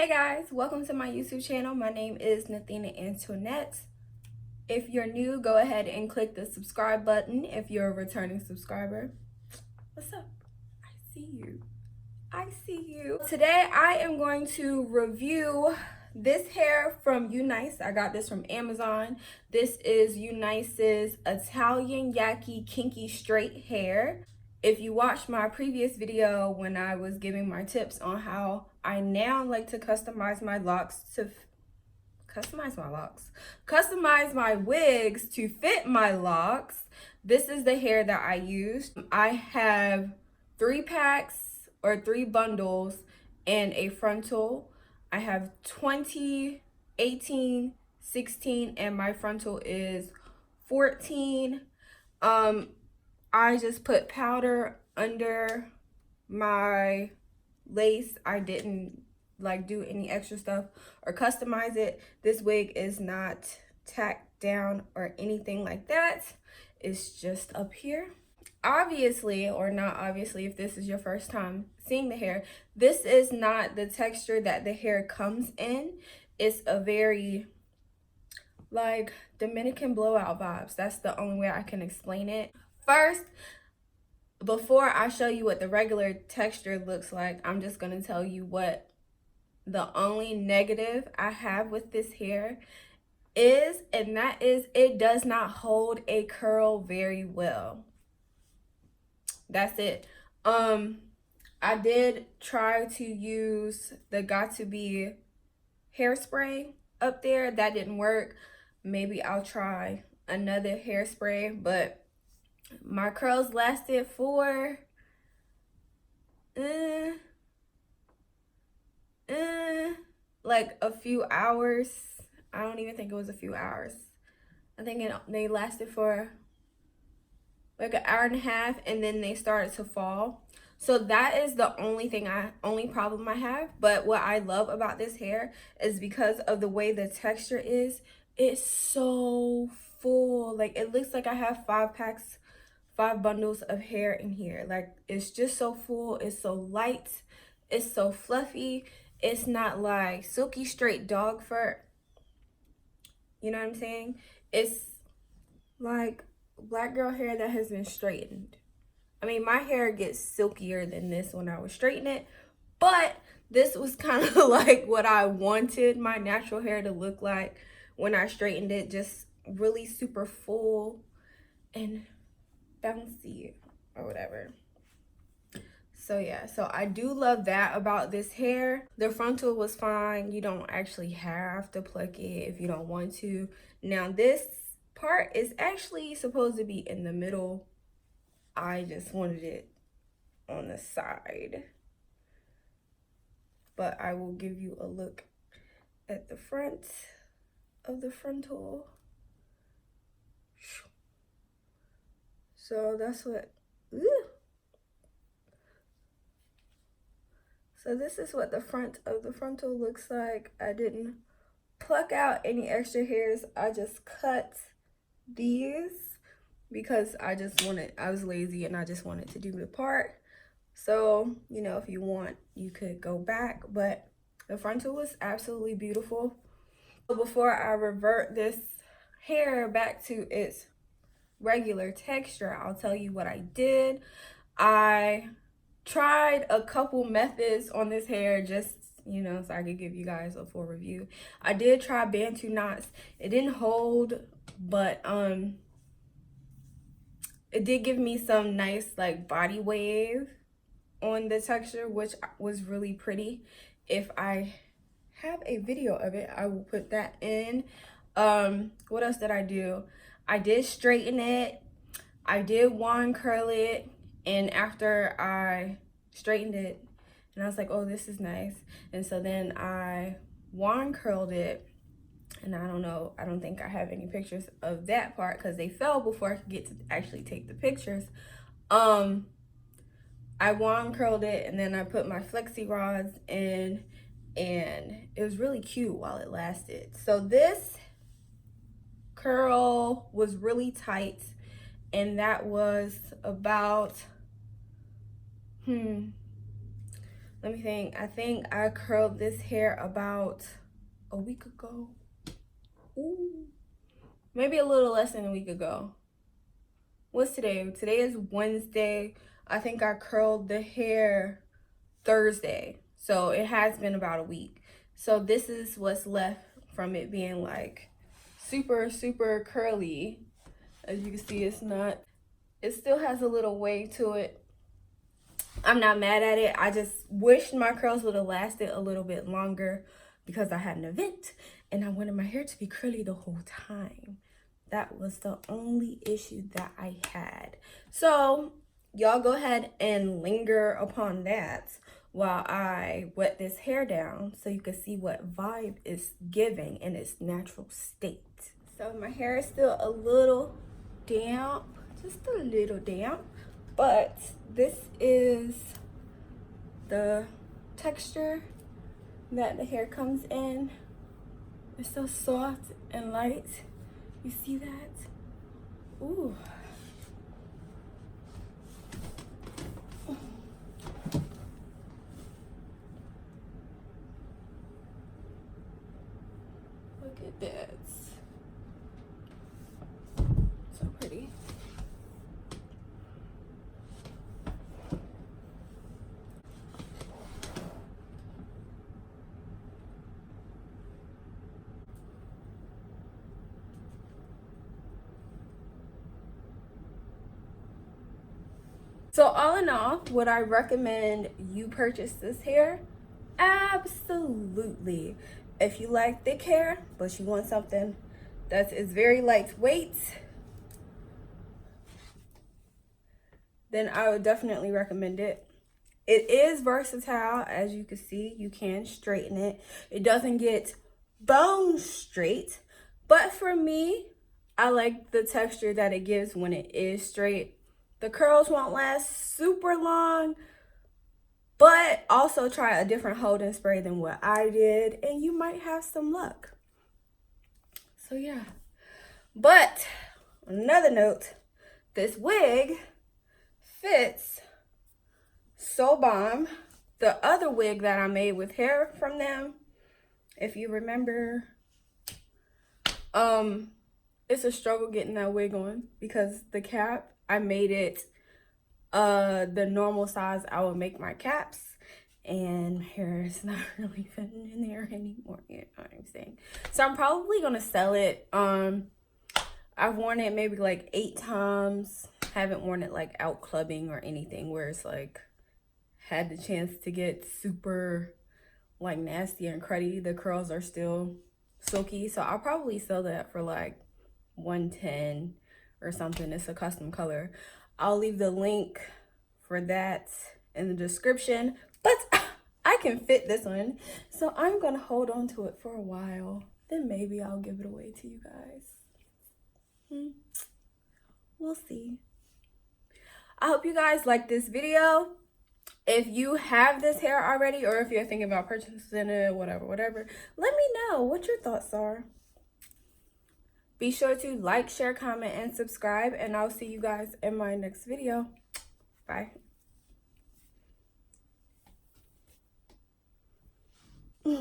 Hey guys, welcome to my YouTube channel. My name is Nathina Antoinette. If you're new, go ahead and click the subscribe button. If you're a returning subscriber, what's up? I see you. I see you. Today I am going to review this hair from UNice. I got this from Amazon. This is UNice's Italian Yaki Kinky straight hair. If you watched my previous video when I was giving my tips on how I now like to customize my wigs to fit my locks, this is the hair that I used. I have 3 packs or 3 bundles and a frontal. I have 20, 18, 16, and my frontal is 14. I just put powder under my lace. I didn't like do any extra stuff or customize it. This wig is not tacked down or anything like that. It's just up here. Obviously, or not obviously, if this is your first time seeing the hair, this is not the texture that the hair comes in. It's a very like Dominican blowout vibes. That's the only way I can explain it. First, before I show you what the regular texture looks like, I'm just going to tell you what the only negative I have with this hair is, and that is it does not hold a curl very well. That's it. I did try to use the Got To Be hairspray up there. That didn't work. Maybe I'll try another hairspray, but my curls lasted for like a few hours. I don't even think it was a few hours. I think they lasted for like an hour and a half, and then they started to fall. So that is the only problem I have. But what I love about this hair is because of the way the texture is, it's so full. Like it looks like I have 5 bundles of hair in here. Like it's just so full, it's so light, it's so fluffy. It's not like silky straight dog fur, you know what I'm saying? It's like black girl hair that has been straightened. I mean, my hair gets silkier than this when I was straightening it, but this was kind of like what I wanted my natural hair to look like when I straightened it. Just really super full and bouncy or whatever. So yeah, so I do love that about this hair. The frontal was fine. You don't actually have to pluck it if you don't want to. Now this part is actually supposed to be in the middle. I just wanted it on the side, but I will give you a look at the front of the frontal. So that's what, so this is what the front of the frontal looks like. I didn't pluck out any extra hairs. I just cut these because I was lazy and I just wanted to do the part. So, you know, if you want, you could go back, but the frontal was absolutely beautiful. Before I revert this hair back to its regular texture, I'll tell you what I did. I tried a couple methods on this hair, just, you know, so I could give you guys a full review. I did try Bantu knots. It didn't hold, but it did give me some nice like body wave on the texture, which was really pretty. If I have a video of it, I will put that in. What else did I do? I did straighten it. I did wand curl it, and after I straightened it, and I was like, oh, this is nice. And so then I wand curled it, and I don't know, I don't think I have any pictures of that part because they fell before I could get to actually take the pictures. I wand curled it, and then I put my flexi rods in, and it was really cute while it lasted. So this curl was really tight, and that was about Let me think. I think I curled this hair about a week ago. Ooh. Maybe a little less than a week ago. What's today? Today is Wednesday. I think I curled the hair Thursday. So it has been about a week. So this is what's left from it being like super, super curly. As you can see, it still has a little wave to it. I'm not mad at it. I just wish my curls would have lasted a little bit longer because I had an event and I wanted my hair to be curly the whole time. That was the only issue that I had. So y'all go ahead and linger upon that while I wet this hair down so you can see what vibe it's giving in its natural state. So my hair is still a little damp, just a little damp, but this is the texture that the hair comes in. It's so soft and light. You see that? Ooh. Look at that. So pretty. So all in all, would I recommend you purchase this hair? Absolutely. If you like thick hair, but you want something that is very lightweight, then I would definitely recommend it. It is versatile. As you can see, you can straighten it. It doesn't get bone straight, but for me, I like the texture that it gives when it is straight. The curls won't last super long, but also try a different holding spray than what I did, and you might have some luck. So yeah. But another note, this wig fits so bomb. The other wig that I made with hair from them, if you remember, it's a struggle getting that wig on because the cap, I made it the normal size I would make my caps, and hair is not really fitting in there anymore. You know what I'm saying? So I'm probably gonna sell it. I've worn it maybe like 8 times. Haven't worn it like out clubbing or anything where it's like had the chance to get super like nasty and cruddy. The curls are still silky, so I'll probably sell that for like $110 or something. It's a custom color. I'll leave the link for that in the description, but I can fit this one, so I'm gonna hold on to it for a while. Then maybe I'll give it away to you guys. We'll see. I hope you guys like this video. If you have this hair already, or if you're thinking about purchasing it, whatever, let me know what your thoughts are. Be sure to like, share, comment, and subscribe, and I'll see you guys in my next video. Bye.